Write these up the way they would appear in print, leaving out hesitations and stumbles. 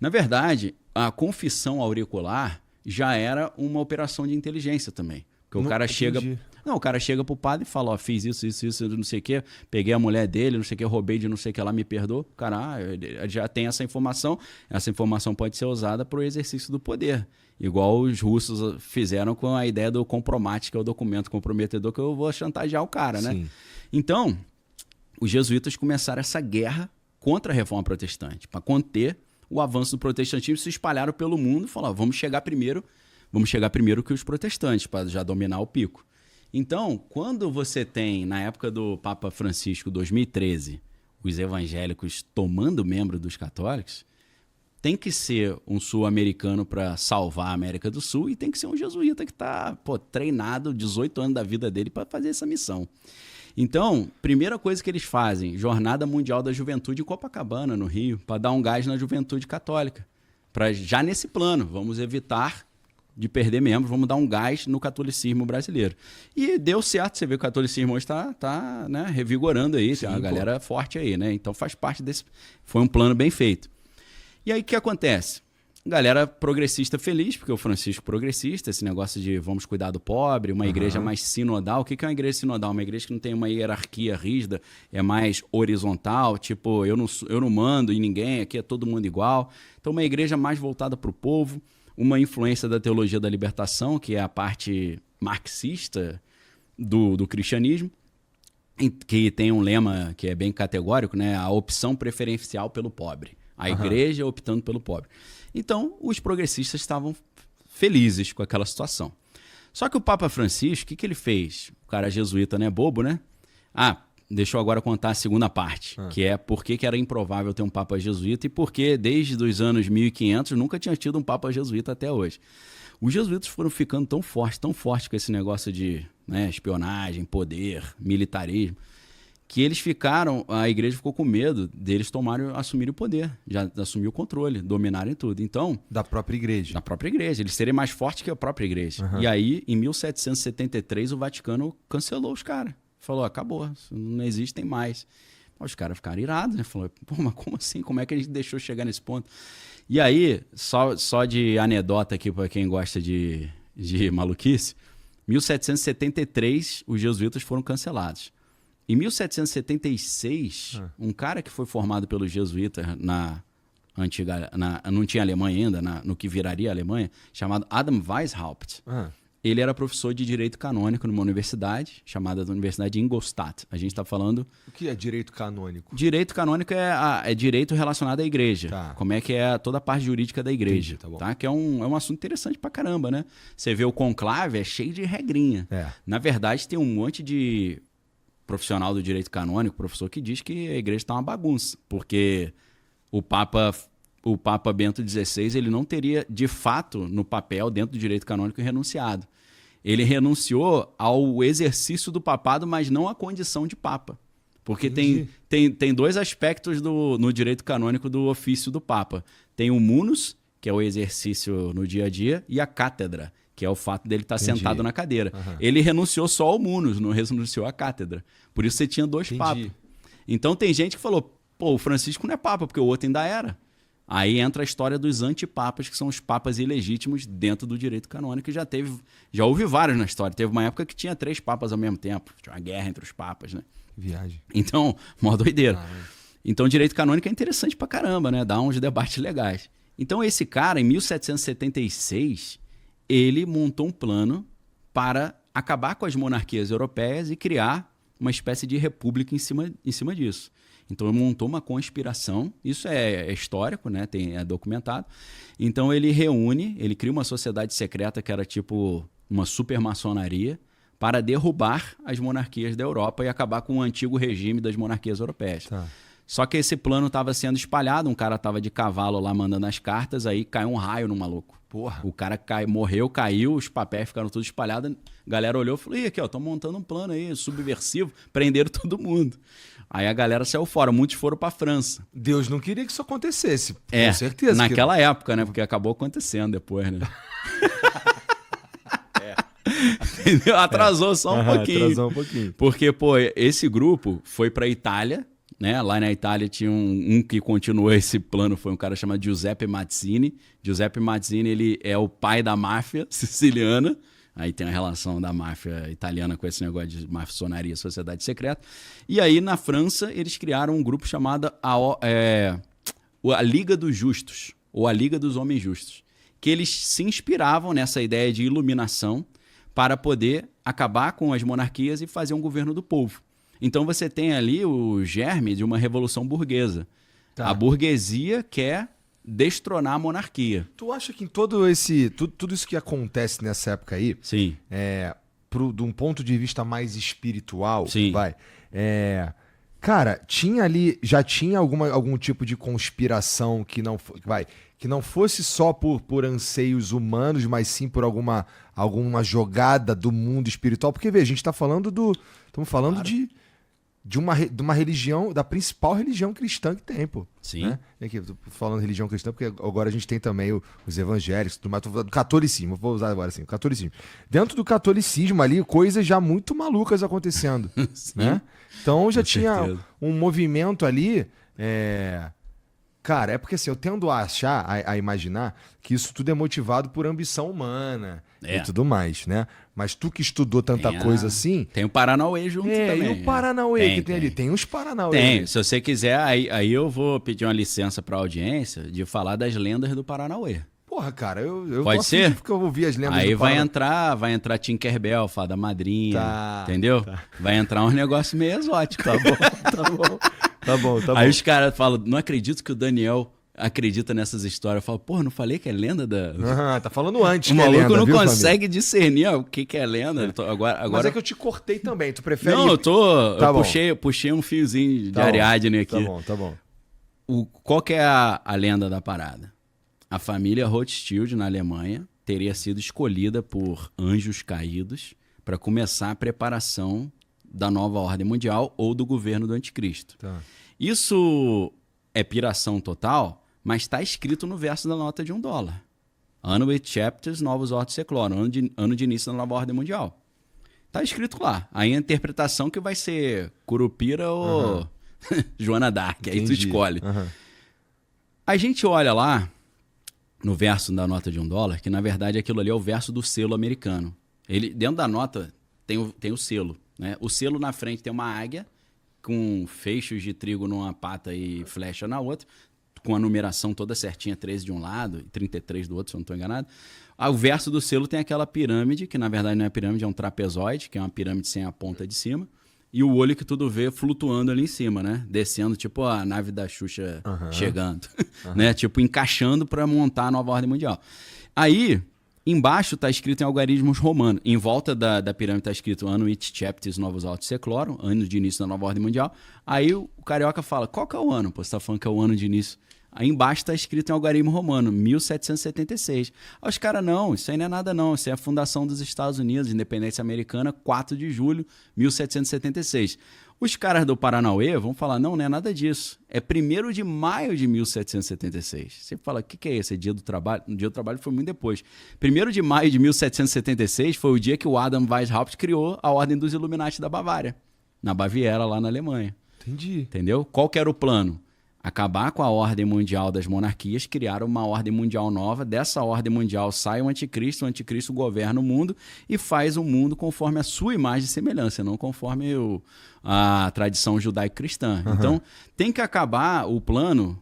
Na verdade, a confissão auricular já era uma operação de inteligência também. Porque o cara chega... Não, o cara chega pro padre e fala, ó, fiz isso, não sei o quê, peguei a mulher dele, não sei o quê, roubei de não sei o que lá, me perdoa. O cara, ele já tem essa informação pode ser usada para o exercício do poder. Igual os russos fizeram com a ideia do compromat, que é o documento comprometedor, que eu vou chantagear o cara, né? Sim. Então, os jesuítas começaram essa guerra contra a reforma protestante, para conter o avanço do protestantismo, se espalharam pelo mundo e falaram, vamos chegar primeiro que os protestantes, para já dominar o pico. Então, quando você tem, na época do Papa Francisco, 2013, os evangélicos tomando membro dos católicos, tem que ser um sul-americano para salvar a América do Sul e tem que ser um jesuíta que está treinado 18 anos da vida dele para fazer essa missão. Então, primeira coisa que eles fazem, Jornada Mundial da Juventude em Copacabana, no Rio, para dar um gás na juventude católica. Já nesse plano, vamos evitar de perder membros, vamos dar um gás no catolicismo brasileiro. E deu certo, você vê que o catolicismo hoje está né, revigorando aí, tem uma galera forte aí, né? Então faz parte desse... Foi um plano bem feito. E aí o que acontece? Galera progressista feliz, porque o Francisco progressista, esse negócio de vamos cuidar do pobre, uma igreja mais sinodal. O que é uma igreja sinodal? Uma igreja que não tem uma hierarquia rígida, é mais horizontal, tipo, eu não mando em ninguém, aqui é todo mundo igual. Então uma igreja mais voltada para o povo, uma influência da teologia da libertação, que é a parte marxista do cristianismo, que tem um lema que é bem categórico, né? A opção preferencial pelo pobre. A igreja optando pelo pobre. Então, os progressistas estavam felizes com aquela situação. Só que o Papa Francisco, o que ele fez? O cara jesuíta, né? Bobo, né? Deixa eu agora contar a segunda parte, que é por que era improvável ter um Papa jesuíta e por que desde os anos 1500 nunca tinha tido um Papa jesuíta até hoje. Os jesuítas foram ficando tão fortes com esse negócio de espionagem, poder, militarismo, que eles a igreja ficou com medo deles assumirem o poder, já assumiu o controle, dominarem tudo. Então, da própria igreja. Da própria igreja, eles serem mais fortes que a própria igreja. E aí, em 1773, o Vaticano cancelou os caras. Falou, acabou, não existem mais. Os caras ficaram irados, né? Falou, mas como assim? Como é que a gente deixou chegar nesse ponto? E aí, só de anedota aqui para quem gosta de maluquice, 1773 os jesuítas foram cancelados. Em 1776, um cara que foi formado pelos jesuítas na antiga... não tinha Alemanha ainda, no que viraria a Alemanha, chamado Adam Weishaupt. Ele era professor de Direito Canônico numa universidade, chamada Universidade de Ingolstadt. A gente está falando... O que é Direito Canônico? Direito Canônico é direito relacionado à igreja. Tá. Como é que é toda a parte jurídica da igreja. Entendi, tá bom. Tá? Que é um assunto interessante pra caramba, né? Você vê o conclave, é cheio de regrinha. Na verdade, tem um monte de profissional do direito canônico, professor, que diz que a igreja está uma bagunça, porque o Papa Bento XVI ele não teria, de fato, no papel, dentro do direito canônico, renunciado. Ele renunciou ao exercício do papado, mas não à condição de papa. Porque tem dois aspectos no direito canônico do ofício do papa. Tem o munus, que é o exercício no dia a dia, e a cátedra, que é o fato dele estar sentado na cadeira. Ele renunciou só ao munus, não renunciou à cátedra. Por isso você tinha dois papas. Então tem gente que falou, pô, o Francisco não é papa, porque o outro ainda era. Aí entra a história dos antipapas, que são os papas ilegítimos dentro do direito canônico. Já houve vários na história. Teve uma época que tinha 3 papas ao mesmo tempo. Tinha uma guerra entre os papas, né? Viagem. Então, mó doideira. Então, o direito canônico é interessante pra caramba, né? Dá uns debates legais. Então, esse cara, em 1776, ele montou um plano para acabar com as monarquias europeias e criar uma espécie de república em cima disso. Então, ele montou uma conspiração, isso é histórico, né? É documentado. Então, ele cria uma sociedade secreta que era tipo uma supermaçonaria para derrubar as monarquias da Europa e acabar com o antigo regime das monarquias europeias. Só que esse plano estava sendo espalhado, um cara estava de cavalo lá mandando as cartas, aí caiu um raio no maluco. Porra. O cara morreu, caiu, os papéis ficaram todos espalhados, a galera olhou e falou, aqui, estão montando um plano aí, subversivo, prenderam todo mundo. Aí a galera saiu fora, muitos foram para a França. Deus não queria que isso acontecesse, com certeza. Naquela época, né, porque acabou acontecendo depois, né. Entendeu? Atrasou só um pouquinho. Atrasou um pouquinho. Porque, esse grupo foi para a Itália, né? Lá na Itália tinha um que continuou esse plano, foi um cara chamado Giuseppe Mazzini. Giuseppe Mazzini, ele é o pai da máfia siciliana. Aí tem a relação da máfia italiana com esse negócio de maçonaria, sociedade secreta. E aí, na França, eles criaram um grupo chamado a Liga dos Justos, ou a Liga dos Homens Justos, que eles se inspiravam nessa ideia de iluminação para poder acabar com as monarquias e fazer um governo do povo. Então você tem ali o germe de uma revolução burguesa. Tá. A burguesia quer destronar a monarquia. Tu acha que em tudo isso que acontece nessa época aí, sim, de um ponto de vista mais espiritual, sim, cara, já tinha algum tipo de conspiração que não fosse só por anseios humanos, mas sim por alguma jogada do mundo espiritual? Porque, vê, a gente estamos falando claro, de uma religião, da principal religião cristã que tem, pô. Sim. Né? Aqui, eu tô falando religião cristã porque agora a gente tem também os evangélicos, do catolicismo, vou usar agora assim, o catolicismo. Dentro do catolicismo ali, coisas já muito malucas acontecendo, né? Então já tinha um movimento ali, cara, é porque assim, eu tendo a achar, a imaginar que isso tudo é motivado por ambição humana e tudo mais, né? Mas tu que estudou tanta coisa assim... Tem o Paranauê junto também. E o Paranauê que tem ali? Tem uns Paranauê. Tem, se você quiser, aí eu vou pedir uma licença pra audiência de falar das lendas do Paranauê. Porra, cara, eu pode ser? Porque eu ouvi as lendas aí do Paranauê. Vai entrar Tinkerbell, Fada Madrinha, entendeu? Tá. Vai entrar uns negócios meio exóticos. Tá bom. Aí os caras falam, não acredito que o Daniel acredita nessas histórias. Eu falo, porra, não falei que é lenda da... tá falando antes. O maluco não consegue discernir o que é lenda. Agora... Mas é que eu te cortei também, tu prefere... Não, eu puxei um fiozinho de Ariadne aqui. Tá bom. Qual que é a lenda da parada? A família Rothschild, na Alemanha, teria sido escolhida por anjos caídos para começar a preparação da nova ordem mundial ou do governo do anticristo. Tá. Isso é piração total, mas está escrito no verso da nota de $1. Annus Chapters, novos ordens seclorum, ano de início da nova ordem mundial. Está escrito lá. Aí a interpretação que vai ser Curupira ou Joana Dark, aí tu escolhe. A gente olha lá no verso da nota de $1, que na verdade aquilo ali é o verso do selo americano. Ele, dentro da nota tem o selo, né? O selo na frente tem uma águia com feixes de trigo numa pata e flecha na outra, com a numeração toda certinha, 13 de um lado e 33 do outro, se eu não estou enganado. O verso do selo tem aquela pirâmide, que na verdade não é pirâmide, é um trapezoide, que é uma pirâmide sem a ponta de cima, e o olho que tudo vê flutuando ali em cima, né? Descendo, tipo a nave da Xuxa chegando, né? Tipo, encaixando para montar a nova ordem mundial. Aí, embaixo está escrito em algarismos romanos. Em volta da pirâmide está escrito Annus Chapters, novos ordens seclorum, ano de início da nova ordem mundial. Aí o carioca fala, qual que é o ano? Pô, você tá falando que é o ano de início. Aí embaixo está escrito em algarismo romano, 1776. Aí os caras, não, isso aí não é nada não, isso é a fundação dos Estados Unidos, independência americana, 4 de julho, 1776. Os caras do Paranauê vão falar, não é nada disso, é 1º de maio de 1776. Você fala, o que é esse? É dia do trabalho? O dia do trabalho foi muito depois. 1º de maio de 1776 foi o dia que o Adam Weishaupt criou a Ordem dos Illuminati da Bavária, na Baviera, lá na Alemanha. Entendi. Entendeu? Qual que era o plano? Acabar com a ordem mundial das monarquias, criar uma ordem mundial nova. Dessa ordem mundial sai o anticristo governa o mundo e faz o mundo conforme a sua imagem e semelhança, não conforme a tradição judaico-cristã. Então, tem que acabar, o plano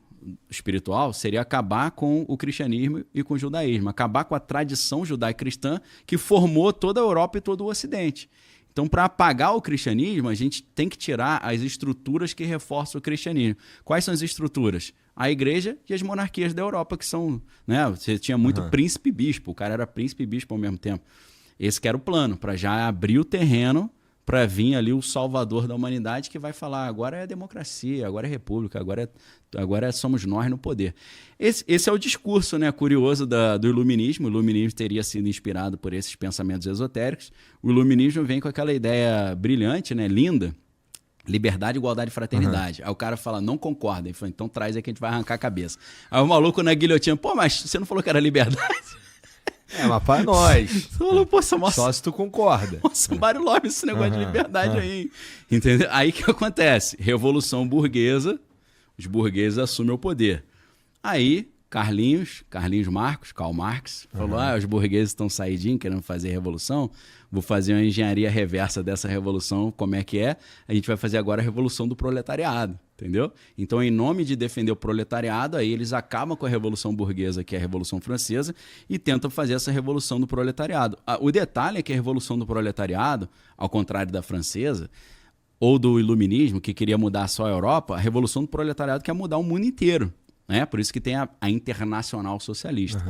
espiritual seria acabar com o cristianismo e com o judaísmo, acabar com a tradição judaico-cristã que formou toda a Europa e todo o Ocidente. Então, para apagar o cristianismo, a gente tem que tirar as estruturas que reforçam o cristianismo. Quais são as estruturas? A igreja e as monarquias da Europa, que são... né? Você tinha muito príncipe e bispo, o cara era príncipe e bispo ao mesmo tempo. Esse que era o plano, para já abrir o terreno para vir ali o salvador da humanidade que vai falar, agora é democracia, agora é república, agora somos nós no poder. Esse é o discurso, né, curioso do iluminismo. O iluminismo teria sido inspirado por esses pensamentos esotéricos. O iluminismo vem com aquela ideia brilhante, né, linda, liberdade, igualdade e fraternidade. Aí o cara fala, não concorda. Ele fala, então traz aí que a gente vai arrancar a cabeça. Aí o maluco na guilhotina, pô, mas você não falou que era liberdade? Mas pra nós. Você falou, pô, Só se tu concorda. Nossa, Mário Lopes, esse negócio de liberdade aí. Entendeu? Aí o que acontece? Revolução burguesa, os burgueses assumem o poder. Aí, Carlinhos Marcos, Karl Marx, falou, os burgueses estão saidinhos, querendo fazer revolução, vou fazer uma engenharia reversa dessa revolução, como é que é? A gente vai fazer agora a revolução do proletariado, entendeu? Então, em nome de defender o proletariado, aí eles acabam com a revolução burguesa, que é a Revolução Francesa, e tentam fazer essa revolução do proletariado. O detalhe é que a revolução do proletariado, ao contrário da francesa, ou do iluminismo, que queria mudar só a Europa, a revolução do proletariado quer mudar o mundo inteiro. Né? Por isso que tem a Internacional Socialista.